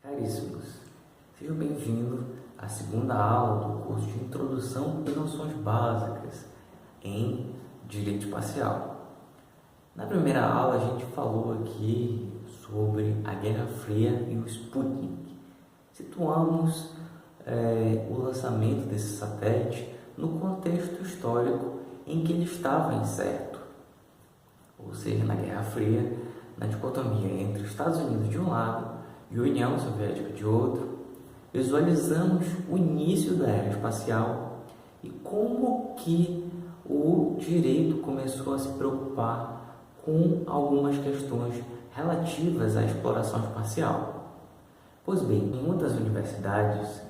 Caríssimos, sejam bem-vindos à segunda aula do curso de Introdução e Noções Básicas em Direito Espacial. Na primeira aula a gente falou aqui sobre a Guerra Fria e o Sputnik. Situamos o lançamento desse satélite no contexto histórico em que ele estava incerto, ou seja, na Guerra Fria, na dicotomia entre Estados Unidos de um lado e União Soviética de outro. Visualizamos o início da era espacial e como que o direito começou a se preocupar com algumas questões relativas à exploração espacial. Pois bem, em muitas universidades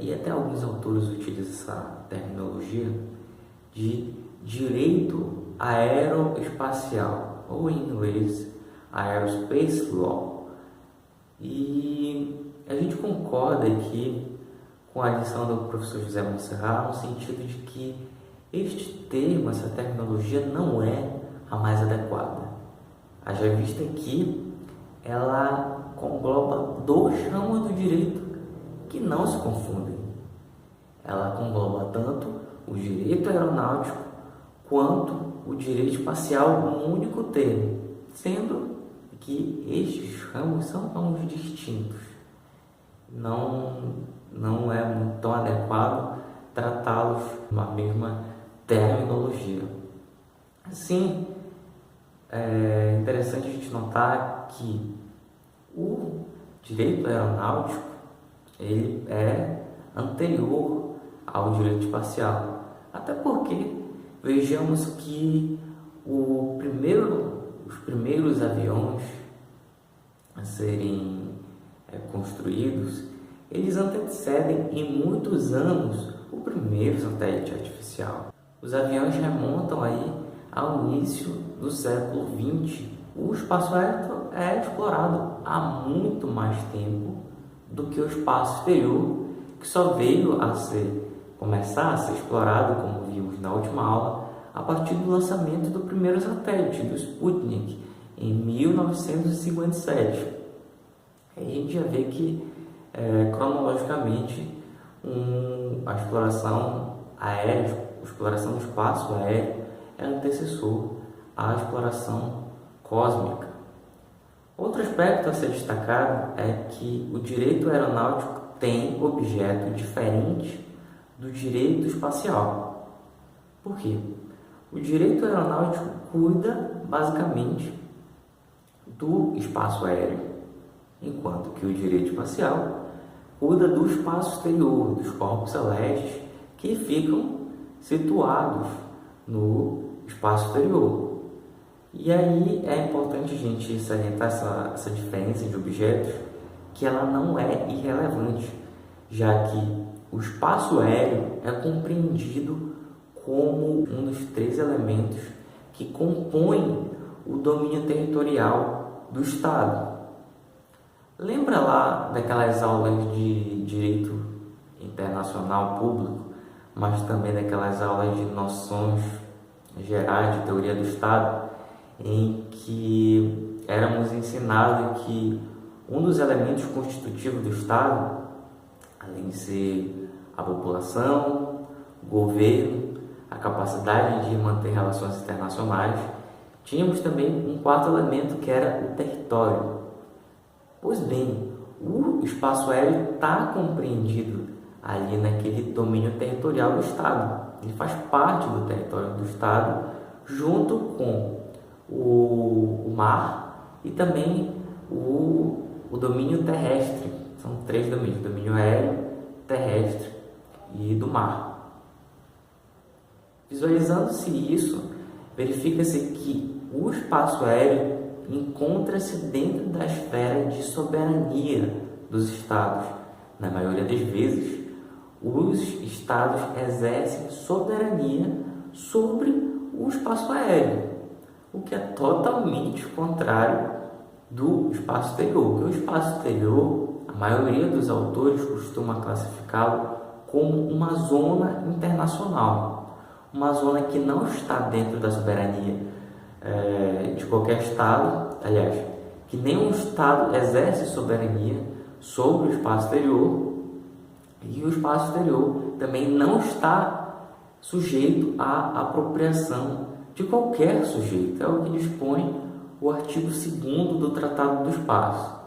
e até alguns autores utilizam essa terminologia de direito aeroespacial, ou em inglês Aerospace Law. E a gente concorda aqui com a lição do professor José Monserrat no sentido de que este termo, essa terminologia não é a mais adequada. Haja vista que ela engloba dois ramos do direito que não se confundem. Ela engloba tanto o direito aeronáutico quanto o direito espacial num único termo, sendo que estes ramos são ramos distintos. Não é muito tão adequado tratá-los numa mesma terminologia. Assim, é interessante a gente notar que o direito aeronáutico ele é anterior ao direito espacial, até porque vejamos que os primeiros aviões a serem construídos, eles antecedem em muitos anos o primeiro satélite artificial. Os aviões remontam aí ao início do século XX. O espaço aéreo é explorado há muito mais tempo do que o espaço exterior, que só veio começar a ser explorado, como vimos na última aula, a partir do lançamento do primeiro satélite, do Sputnik, em 1957. Aí a gente já vê que, cronologicamente, a exploração aérea, a exploração do espaço aéreo é antecessor à exploração cósmica. Outro aspecto a ser destacado é que o direito aeronáutico tem objeto diferente do direito espacial. Por quê? O direito aeronáutico cuida basicamente do espaço aéreo, enquanto que o direito espacial cuida do espaço exterior, dos corpos celestes que ficam situados no espaço exterior. E aí é importante a gente salientar essa diferença de objetos, que ela não é irrelevante, já que o espaço aéreo é compreendido como um dos três elementos que compõem o domínio territorial do Estado. Lembra lá daquelas aulas de direito internacional público, mas também daquelas aulas de noções gerais de teoria do Estado, em que éramos ensinados que um dos elementos constitutivos do Estado, além de ser a população, o governo, a capacidade de manter relações internacionais, tínhamos também um quarto elemento que era o território. Pois bem, o espaço aéreo está compreendido ali naquele domínio territorial do Estado. Ele faz parte do território do Estado, junto com o mar e também o domínio terrestre. São três domínios: domínio aéreo, terrestre e do mar. Visualizando-se isso, verifica-se que o espaço aéreo encontra-se dentro da esfera de soberania dos Estados. Na maioria das vezes, os Estados exercem soberania sobre o espaço aéreo, o que é totalmente contrário do espaço exterior. Porque o espaço exterior, a maioria dos autores costuma classificá-lo como uma zona internacional, uma zona que não está dentro da soberania de qualquer Estado, aliás, que nenhum Estado exerce soberania sobre o espaço exterior e o espaço exterior também não está sujeito à apropriação de qualquer sujeito. É o que dispõe o artigo 2º do Tratado do Espaço.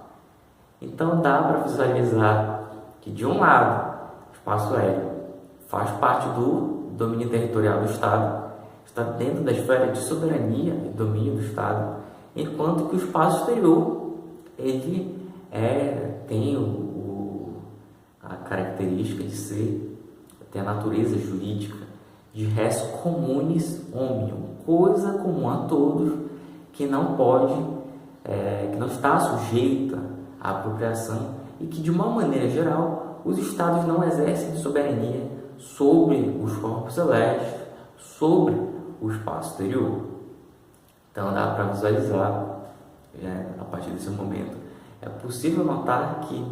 Então dá para visualizar que, de um lado, o espaço aéreo faz parte do domínio territorial do Estado, está dentro da esfera de soberania e domínio do Estado, enquanto que o espaço exterior ele tem a característica de ter a natureza jurídica de res communis omnium, coisa comum a todos, que não pode, que não está sujeita à apropriação e que, de uma maneira geral, os Estados não exercem soberania sobre os corpos celestes, sobre o espaço exterior. Então dá para visualizar, a partir desse momento, é possível notar que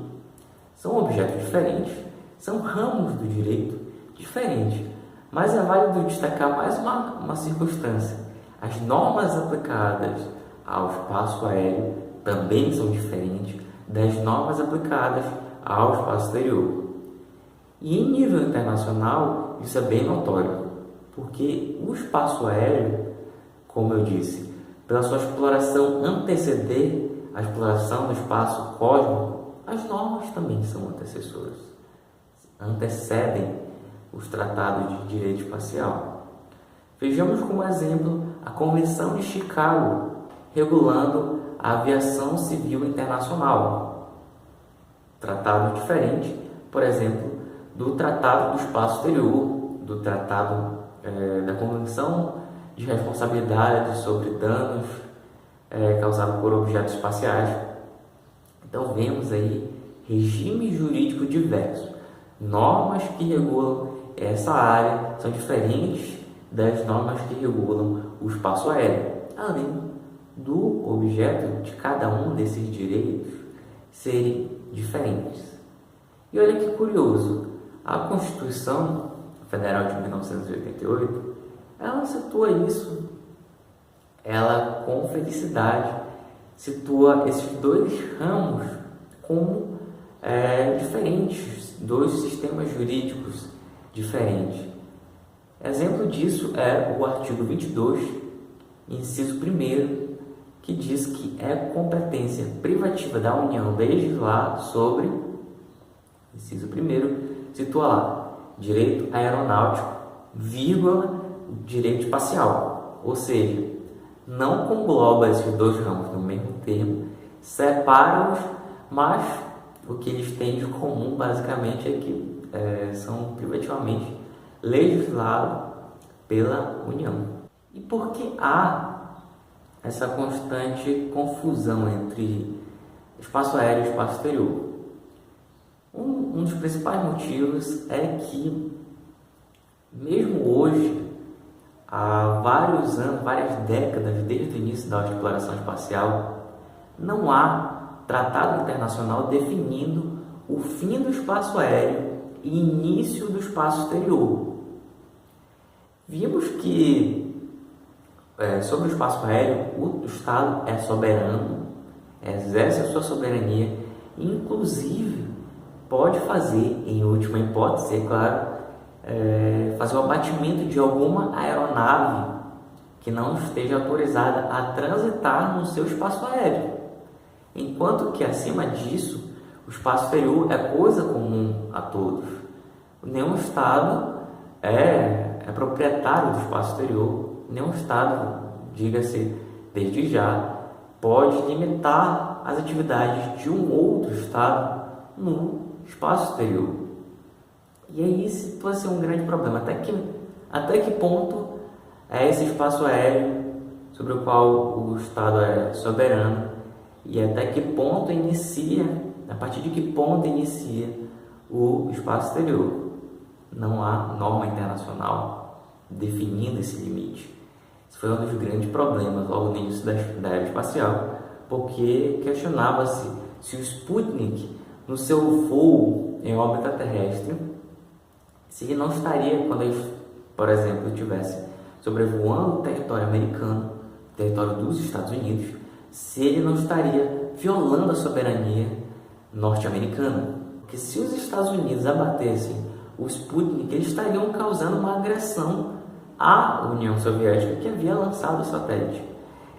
são objetos diferentes, são ramos do direito diferentes, mas é válido destacar mais uma circunstância. As normas aplicadas ao espaço aéreo também são diferentes das normas aplicadas ao espaço exterior. E em nível internacional, isso é bem notório, porque o espaço aéreo, como eu disse, pela sua exploração anteceder a exploração do espaço cósmico, as normas também são antecessoras, antecedem os tratados de direito espacial. Vejamos como exemplo a Convenção de Chicago, regulando a aviação civil internacional. Tratado diferente, por exemplo, do Tratado do Espaço Exterior, do Tratado da Convenção de Responsabilidade sobre Danos causados por objetos espaciais. Então vemos aí regime jurídico diverso, normas que regulam essa área são diferentes das normas que regulam o espaço aéreo, além do objeto de cada um desses direitos serem diferentes. E olha que curioso, a Constituição Federal de 1988, ela situa isso, ela com felicidade situa esses dois ramos como diferentes, dois sistemas jurídicos diferentes. Exemplo disso é o artigo 22, inciso 1º, que diz que é competência privativa da União legislar sobre, inciso 1º, situa lá, direito aeronáutico, vírgula, direito espacial. Ou seja, não congloba esses dois ramos no mesmo termo, separa-os, mas o que eles têm de comum basicamente é que são privativamente legislados pela União. E por que há essa constante confusão entre espaço aéreo e espaço exterior? Um dos principais motivos é que, mesmo hoje, há vários anos, várias décadas desde o início da exploração espacial, não há tratado internacional definindo o fim do espaço aéreo e início do espaço exterior. Vimos que sobre o espaço aéreo o Estado é soberano, exerce a sua soberania, inclusive pode fazer, em última hipótese, é claro, fazer o abatimento de alguma aeronave que não esteja autorizada a transitar no seu espaço aéreo. Enquanto que, acima disso, o espaço exterior é coisa comum a todos. Nenhum Estado é proprietário do espaço exterior, nenhum Estado, diga-se desde já, pode limitar as atividades de um outro Estado no espaço exterior. E aí isso pode ser um grande problema. Até que ponto é esse espaço aéreo sobre o qual o Estado é soberano e até que ponto a partir de que ponto inicia o espaço exterior? Não há norma internacional definindo esse limite. Isso foi um dos grandes problemas logo no início da era espacial, porque questionava-se se o Sputnik, no seu voo em órbita terrestre, se ele não estaria, quando ele, por exemplo, estivesse sobrevoando o território americano, território dos Estados Unidos, se ele não estaria violando a soberania norte-americana. Porque se os Estados Unidos abatessem o Sputnik, eles estariam causando uma agressão à União Soviética, que havia lançado o satélite,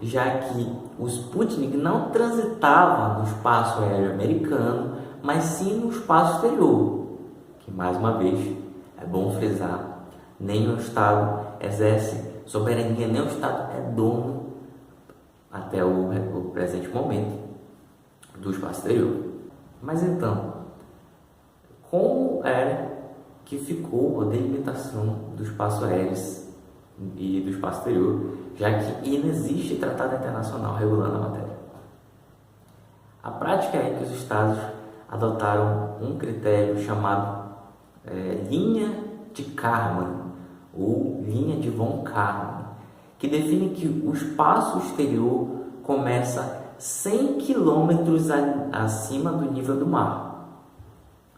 já que o Sputnik não transitava no espaço aéreo americano, mas sim no espaço exterior, que, mais uma vez, é bom frisar, nenhum Estado exerce soberania, nenhum Estado é dono, até o presente momento, do espaço exterior. Mas então, como é que ficou a delimitação do espaço aéreo e do espaço exterior, já que não existe tratado internacional regulando a matéria? A prática é que os Estados adotaram um critério chamado linha de Kármán, ou linha de von Karman, que define que o espaço exterior começa 100 quilômetros acima do nível do mar.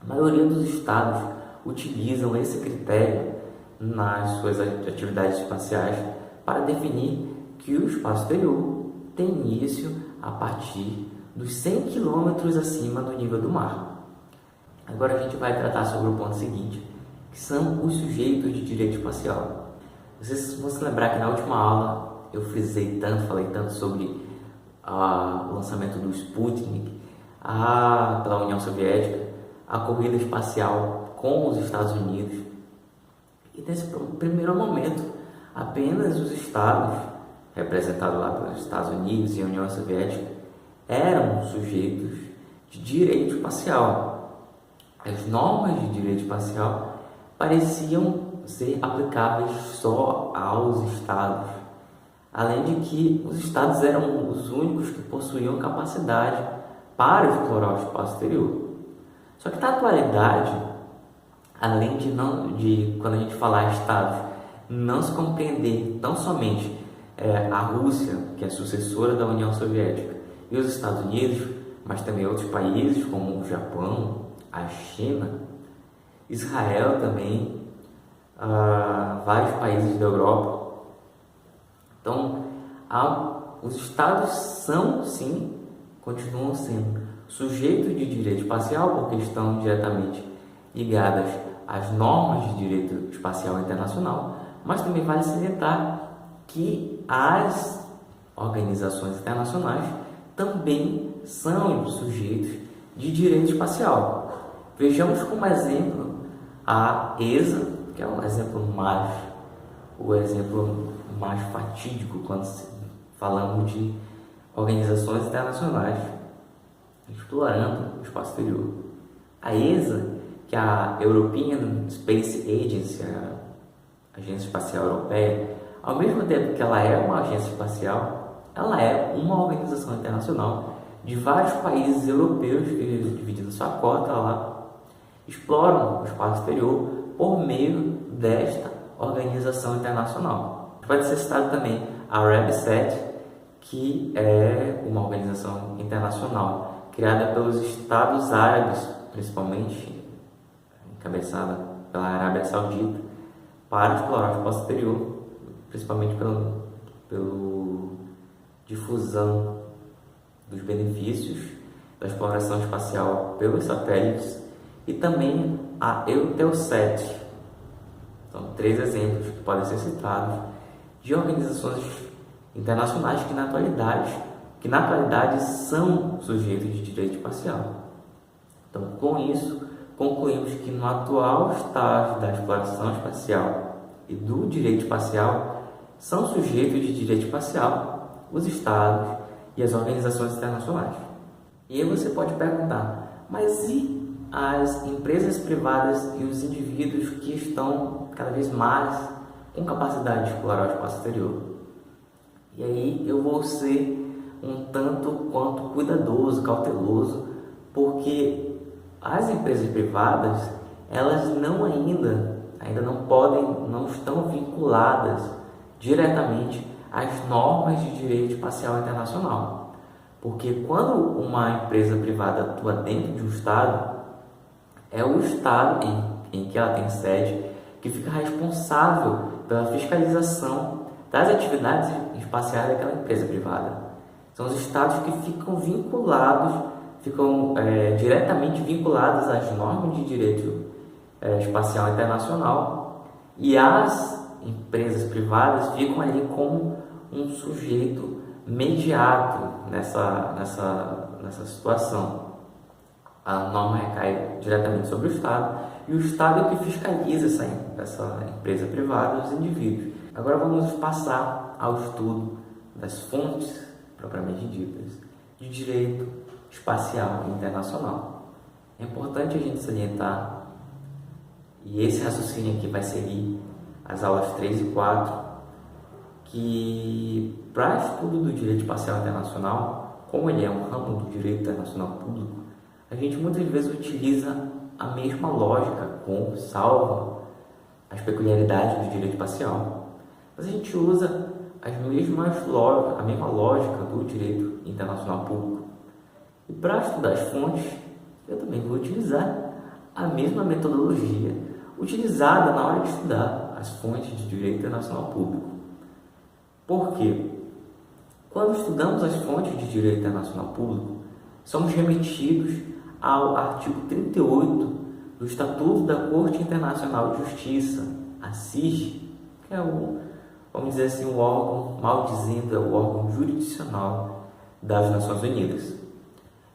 A maioria dos estados utilizam esse critério nas suas atividades espaciais para definir que o espaço exterior tem início a partir dos 100 quilômetros acima do nível do mar. Agora a gente vai tratar sobre o ponto seguinte, que são os sujeitos de direito espacial. Vocês vão se lembrar que na última aula eu falei tanto sobre o lançamento do Sputnik pela União Soviética, a corrida espacial com os Estados Unidos. E nesse primeiro momento, apenas os estados, representados lá pelos Estados Unidos e a União Soviética, eram sujeitos de direito espacial. As normas de direito espacial pareciam ser aplicáveis só aos estados, além de que os estados eram os únicos que possuíam capacidade para explorar o espaço exterior. Só que na atualidade, além de quando a gente falar estados, não se compreender tão somente a Rússia, que é sucessora da União Soviética, e os Estados Unidos, mas também outros países como o Japão, a China, Israel também, vários países da Europa. Então, os estados são, sim, continuam sendo sujeitos de direito espacial, porque estão diretamente ligadas às normas de direito espacial internacional, mas também vale salientar que as organizações internacionais também são sujeitos de direito espacial. Vejamos como exemplo a ESA, que é o exemplo mais fatídico quando falamos de organizações internacionais explorando o espaço exterior. A ESA, que é a European Space Agency, a Agência Espacial Europeia, ao mesmo tempo que ela é uma agência espacial, ela é uma organização internacional de vários países europeus que, dividindo sua cota lá, exploram o espaço exterior por meio desta organização internacional. Pode ser citado também a RABSAT, que é uma organização internacional criada pelos Estados Árabes, principalmente encabeçada pela Arábia Saudita, para explorar o espaço exterior, principalmente pela difusão dos benefícios da exploração espacial pelos satélites, e também a Eutelsat. São 3 exemplos que podem ser citados de organizações internacionais que na atualidade são sujeitos de direito espacial. Então, com isso, concluímos que no atual estágio da exploração espacial e do direito espacial são sujeitos de direito espacial os estados e as organizações internacionais. E aí você pode perguntar, mas e as empresas privadas e os indivíduos que estão cada vez mais com capacidade de explorar o espaço exterior? E aí eu vou ser um tanto quanto cuidadoso, cauteloso, porque as empresas privadas, elas ainda não estão vinculadas diretamente às normas de direito espacial internacional. Porque quando uma empresa privada atua dentro de um estado, é o estado em que ela tem sede que fica responsável pela fiscalização das atividades espaciais daquela empresa privada. São os estados que ficam diretamente vinculados às normas de direito espacial internacional, e as empresas privadas ficam ali como um sujeito mediato nessa situação. A norma recai diretamente sobre o Estado, e o Estado é o que fiscaliza essa empresa privada, os indivíduos. Agora vamos passar ao estudo das fontes propriamente ditas de direito espacial internacional. É importante a gente salientar, e esse raciocínio aqui vai seguir as aulas 3 e 4, que para estudo do direito espacial internacional, como ele é um ramo do direito internacional público, a gente muitas vezes utiliza a mesma lógica, salvo as peculiaridades do direito espacial. Mas a gente usa a mesma lógica do direito internacional público. E para estudar as fontes, eu também vou utilizar a mesma metodologia utilizada na hora de estudar as fontes de direito internacional público. Por quê? Quando estudamos as fontes de direito internacional público, somos remetidos ao artigo 38 do Estatuto da Corte Internacional de Justiça, a CIJ, que é vamos dizer assim, o órgão, mal dizendo, é o órgão jurisdicional das Nações Unidas.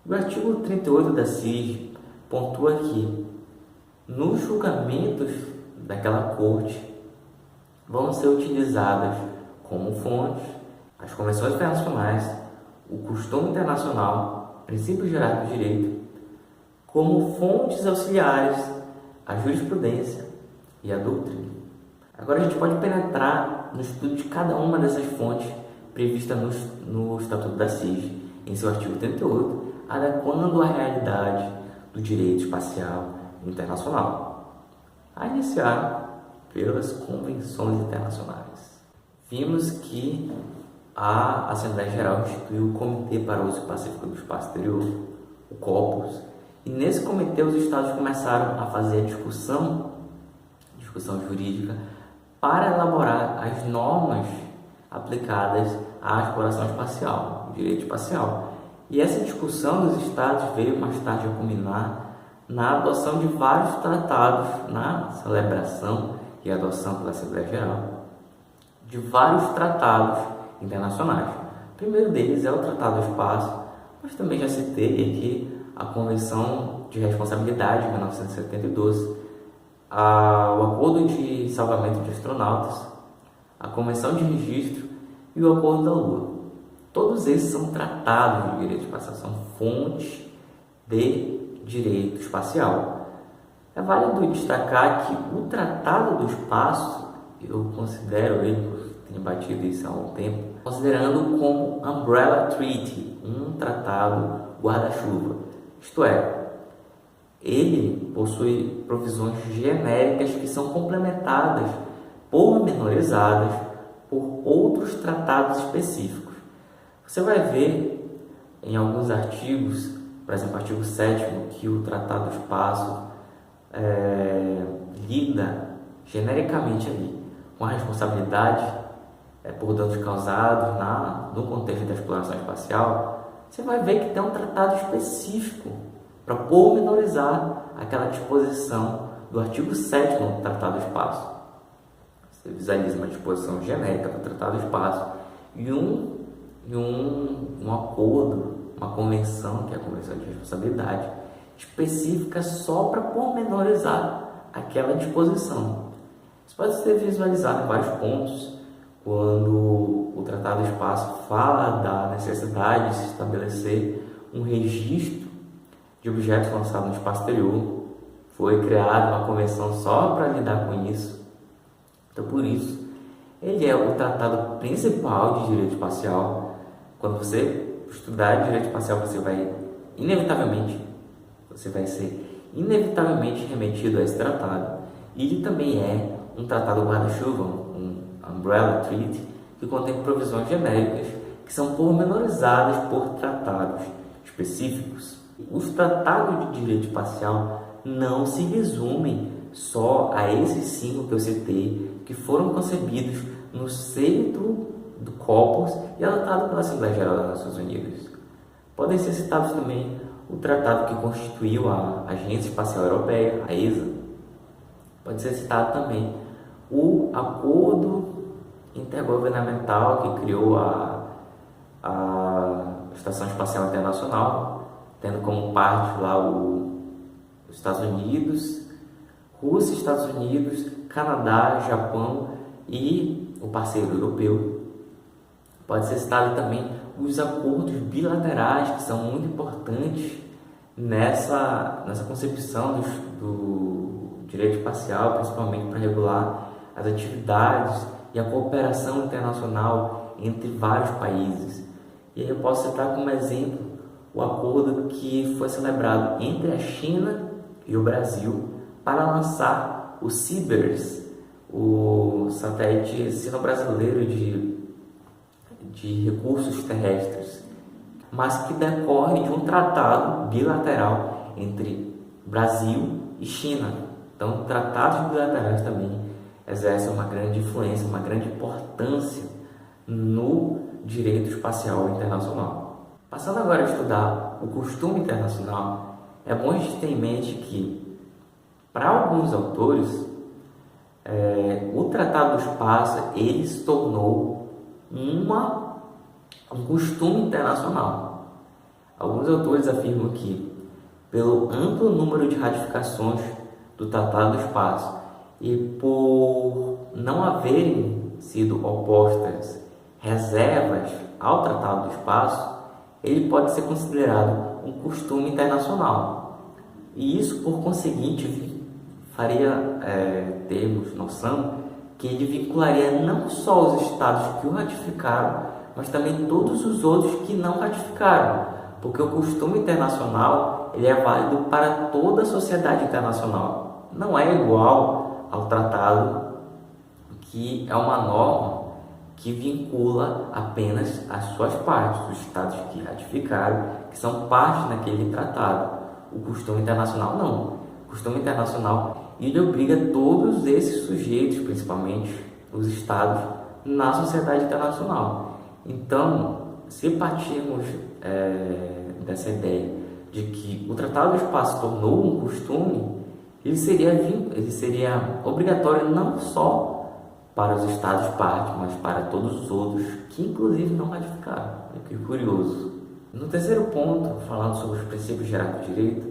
O artigo 38 da CIJ pontua que nos julgamentos daquela corte vão ser utilizadas como fontes as convenções internacionais, o costume internacional, princípios gerais do direito, como fontes auxiliares à jurisprudência e à doutrina. Agora a gente pode penetrar no estudo de cada uma dessas fontes previstas no Estatuto da CIJ, em seu artigo 38, adequando a realidade do direito espacial internacional, a iniciar pelas convenções internacionais. Vimos que a Assembleia Geral instituiu o Comitê para o Uso Pacífico do Espaço Exterior, o COPUS, e nesse comitê os Estados começaram a fazer a discussão jurídica para elaborar as normas aplicadas à exploração espacial, o direito espacial. E essa discussão dos Estados veio mais tarde a culminar na adoção de vários tratados, na celebração e adoção pela Assembleia Geral de vários tratados internacionais. O primeiro deles é o Tratado do Espaço, mas também já citei aqui a Convenção de Responsabilidade de 1972, o Acordo de Salvamento de Astronautas, a Convenção de Registro e o Acordo da Lua. Todos esses são tratados de direito espacial, são fontes de direito espacial. É válido destacar que o Tratado do Espaço, eu considero ele, tenho batido isso há um tempo, considerando como Umbrella Treaty, um tratado guarda-chuva. Isto é, ele possui provisões genéricas que são complementadas, pormenorizadas, por outros tratados específicos. Você vai ver em alguns artigos, por exemplo, o artigo 7º, que o Tratado do Espaço lida genericamente ali com a responsabilidade por danos causados no contexto da exploração espacial. Você vai ver que tem um tratado específico para pormenorizar aquela disposição do artigo 7º do Tratado do Espaço. Você visualiza uma disposição genérica do Tratado do Espaço e um acordo, uma convenção, que é a Convenção de Responsabilidade, específica só para pormenorizar aquela disposição. Isso pode ser visualizado em vários pontos, quando o Tratado do Espaço fala da necessidade de se estabelecer um registro de objetos lançados no espaço exterior. Foi criada uma convenção só para lidar com isso. Então, por isso, ele é o tratado principal de direito espacial. Quando você estudar direito espacial, você vai ser inevitavelmente remetido a esse tratado. E ele também é um tratado guarda-chuva, um Umbrella Treaty, que contém provisões genéricas que são pormenorizadas por tratados específicos. Os tratados de direito espacial não se resumem só a esses 5 que eu citei, que foram concebidos no seio do Corpus e adotado pela Assembleia Geral das Nações Unidas. Podem ser citados também o tratado que constituiu a Agência Espacial Europeia, a ESA. Pode ser citado também o Acordo Intergovernamental que criou a Estação Espacial Internacional, tendo como parte lá os Estados Unidos, Rússia, Estados Unidos, Canadá, Japão e o parceiro europeu. Pode ser citado também os acordos bilaterais, que são muito importantes nessa concepção do direito espacial, principalmente para regular as atividades e a cooperação internacional entre vários países. E aí eu posso citar como exemplo o acordo que foi celebrado entre a China e o Brasil para lançar o CIBERS, o satélite sino-brasileiro de recursos terrestres, mas que decorre de um tratado bilateral entre Brasil e China. Então, tratados bilaterais também exercem uma grande influência, uma grande importância no direito espacial internacional. Passando agora a estudar o costume internacional, é bom a gente ter em mente que, para alguns autores, o Tratado do Espaço ele se tornou um costume internacional. Alguns autores afirmam que, pelo amplo número de ratificações do Tratado do Espaço e por não haverem sido opostas reservas ao Tratado do Espaço, ele pode ser considerado um costume internacional. E isso, por conseguinte, faria termos noção que ele vincularia não só os estados que o ratificaram, mas também todos os outros que não ratificaram, porque o costume internacional ele é válido para toda a sociedade internacional. Não é igual ao tratado, que é uma norma que vincula apenas as suas partes, os estados que ratificaram, que são parte naquele tratado. O costume internacional não. O costume internacional ele obriga todos esses sujeitos, principalmente os estados, na sociedade internacional. Então, se partirmos dessa ideia de que o Tratado do Espaço se tornou um costume, ele seria obrigatório não só para os estados parte, mas para todos os outros que inclusive não ratificaram. Que curioso. No terceiro ponto, falando sobre os princípios gerais do direito,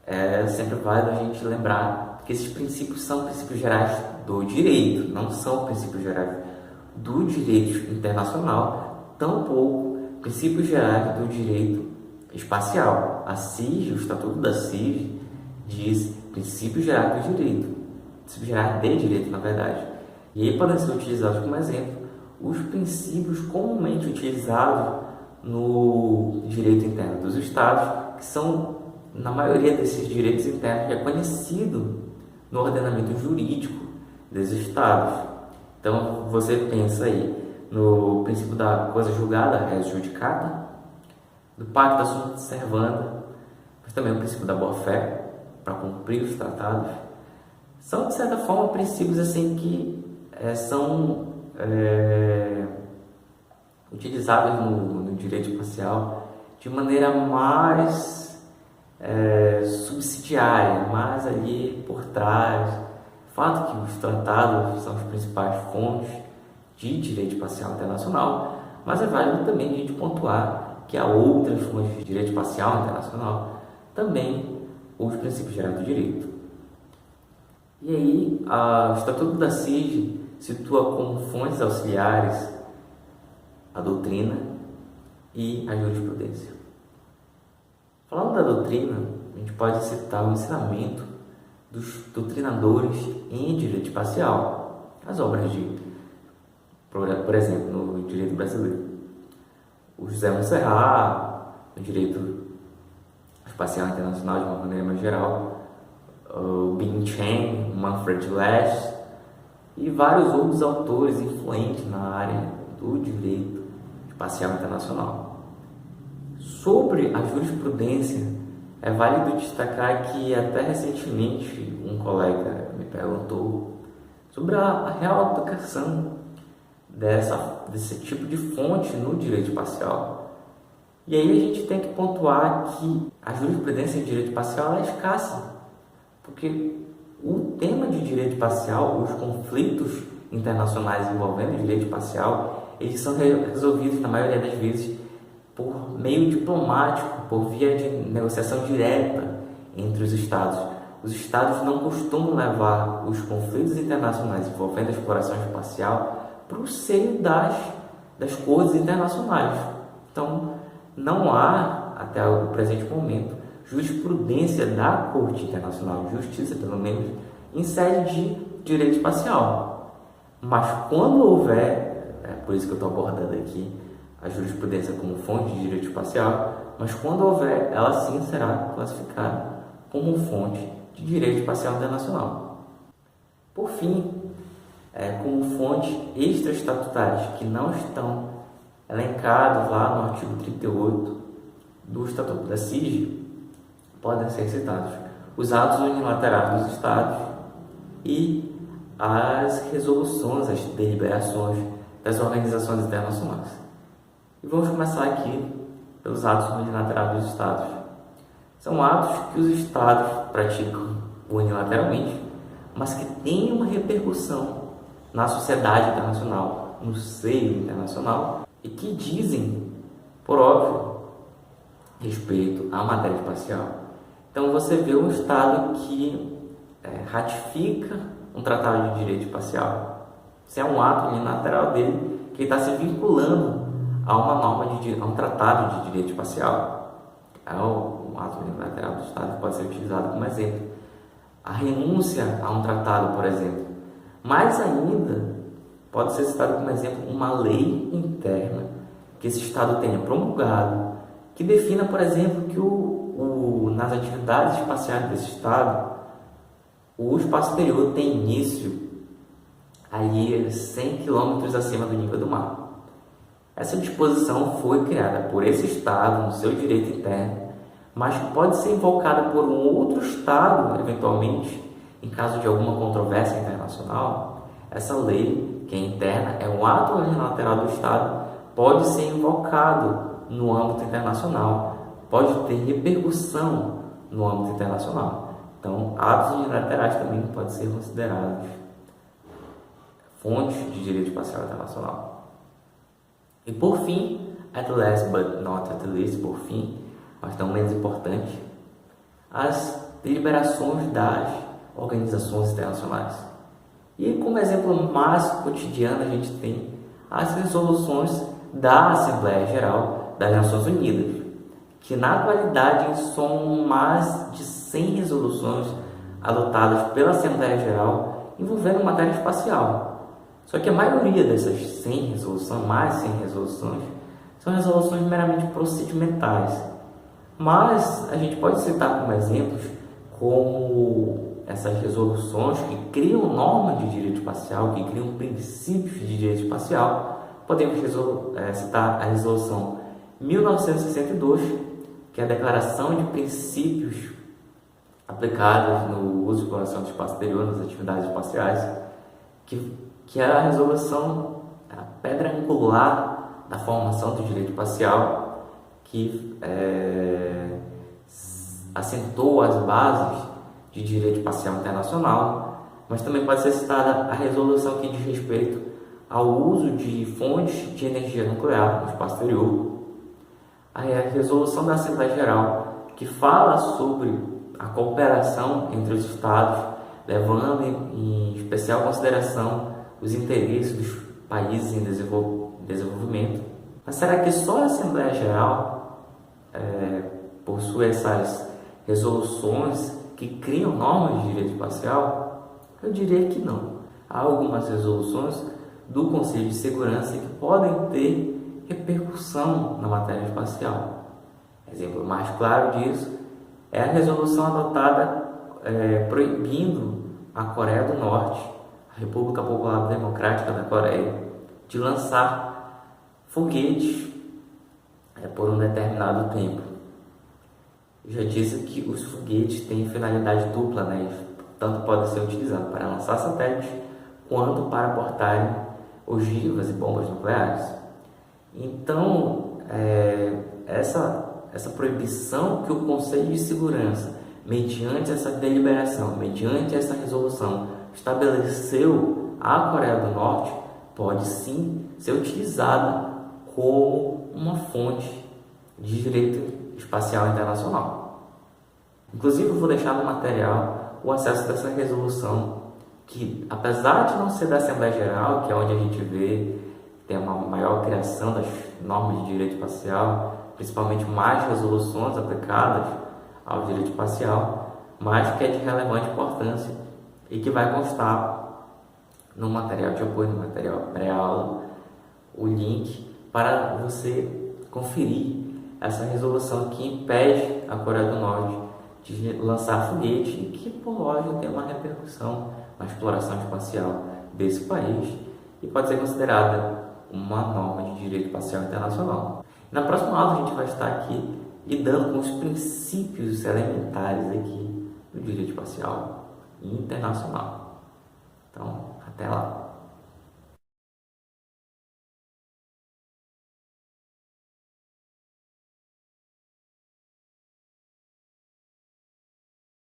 é sempre válido a gente lembrar que esses princípios são princípios gerais do direito, não são princípios gerais do direito internacional, tampouco princípios gerais do direito espacial. A CIG, o Estatuto da CIG, diz princípios gerais do direito, princípios gerais de direito, na verdade. E aí podem ser utilizados como exemplo os princípios comumente utilizados no direito interno dos estados, que são, na maioria desses direitos internos, reconhecidos no ordenamento jurídico dos estados. Então, você pensa aí no princípio da coisa julgada, res judicata, do pacta sunt servanda, mas também o princípio da boa-fé, para cumprir os tratados. São, de certa forma, princípios assim que são utilizados no direito espacial de maneira mais subsidiária, mais ali por trás. O fato que os tratados são as principais fontes de direito espacial internacional, mas é válido também a gente pontuar que há outras fontes de direito espacial internacional, também os princípios gerais do direito. E aí, o Estatuto da CIG situa como fontes auxiliares a doutrina e a jurisprudência. Falando da doutrina, a gente pode citar o ensinamento dos doutrinadores em direito espacial, as obras por exemplo, no direito brasileiro, o José Monserrat, no direito espacial internacional de uma maneira mais geral, o Bing Chen, Manfred Lesch e vários outros autores influentes na área do direito espacial internacional. Sobre a jurisprudência, é válido destacar que até recentemente um colega me perguntou sobre a real aplicação desse tipo de fonte no direito espacial. E aí a gente tem que pontuar que a jurisprudência em direito espacial é escassa, porque o tema de direito espacial, os conflitos internacionais envolvendo o direito espacial, eles são resolvidos na maioria das vezes por meio diplomático, por via de negociação direta entre os estados. Os estados não costumam levar os conflitos internacionais envolvendo a exploração espacial para o seio das cortes internacionais. Então, não há, até o presente momento, jurisprudência da Corte Internacional de Justiça, pelo menos, em sede de direito espacial. Mas quando houver, é por isso que eu estou abordando aqui a jurisprudência como fonte de direito espacial, mas quando houver, ela sim será classificada como fonte de direito espacial internacional. Por fim, como fontes extraestatutárias que não estão elencados lá no artigo 38 do Estatuto da CIG, podem ser citados os atos unilaterais dos Estados e as resoluções, as deliberações das organizações internacionais. E vamos começar aqui pelos atos unilaterais dos Estados. São atos que os Estados praticam unilateralmente, mas que têm uma repercussão na sociedade internacional, no seio internacional, e que dizem, por óbvio, respeito à matéria espacial. Então você vê um Estado que ratifica um tratado de direito espacial. Isso é um ato unilateral dele que está se vinculando a uma norma a um tratado de direito espacial. É um ato unilateral do Estado que pode ser utilizado como exemplo. A renúncia a um tratado, por exemplo. Mais ainda, pode ser citado como exemplo uma lei interna que esse Estado tenha promulgado, que defina, por exemplo, que nas atividades espaciais desse Estado, o espaço exterior tem início aí 100 km acima do nível do mar. Essa disposição foi criada por esse Estado no seu direito interno, mas que pode ser invocada por um outro Estado, eventualmente, em caso de alguma controvérsia internacional. Essa lei, que é interna, é um ato unilateral do Estado, pode ser invocado no âmbito internacional, pode ter repercussão no âmbito internacional. Então, atos unilaterais também podem ser considerados fontes de direito espacial internacional. E por fim, at last but not at least, por fim, mas não menos importante, as deliberações das organizações internacionais. E como exemplo mais cotidiano a gente tem as resoluções da Assembleia Geral das Nações Unidas, que na atualidade são mais de 100 resoluções adotadas pela Assembleia Geral envolvendo matéria espacial. Só que a maioria dessas 100 resoluções, mais 100 resoluções, são resoluções meramente procedimentais. Mas a gente pode citar como exemplos como essas resoluções que criam normas de direito espacial, que criam princípios de direito espacial. Podemos citar a resolução 1962, que é a Declaração de Princípios Aplicados no Uso e Exploração do Espaço Exterior nas Atividades Espaciais, que é a resolução, a pedra angular da formação do direito espacial, que assentou as bases de direito espacial internacional, mas também pode ser citada a resolução que diz respeito ao uso de fontes de energia nuclear no espaço exterior, a resolução da Assembleia Geral, que fala sobre a cooperação entre os Estados, levando em especial consideração os interesses dos países em desenvolvimento. Mas será que só a Assembleia Geral possui essas resoluções que criam normas de direito espacial? Eu diria que não. Há algumas resoluções do Conselho de Segurança que podem ter repercussão na matéria espacial. Exemplo mais claro disso é a resolução adotada proibindo a Coreia do Norte, a República Popular Democrática da Coreia, de lançar foguetes por um determinado tempo. Eu já disse que os foguetes têm finalidade dupla, tanto podem ser utilizados para lançar satélites quanto para portarem ogivas e bombas nucleares. Então, essa proibição que o Conselho de Segurança, mediante essa deliberação, mediante essa resolução, estabeleceu à Coreia do Norte, pode sim ser utilizada como uma fonte de direito espacial internacional. Inclusive, eu vou deixar no material o acesso dessa resolução, que apesar de não ser da Assembleia Geral, que é onde a gente vê tem uma maior criação das normas de direito espacial, principalmente mais resoluções aplicadas ao direito espacial, mas que é de relevante importância e que vai constar no material de apoio, no material pré-aula, o link para você conferir essa resolução que impede a Coreia do Norte de lançar foguete e que pode ter uma repercussão na exploração espacial desse país e pode ser considerada uma norma de direito espacial internacional. Na próxima aula a gente vai estar aqui lidando com os princípios elementares aqui do direito espacial internacional. Então, até lá!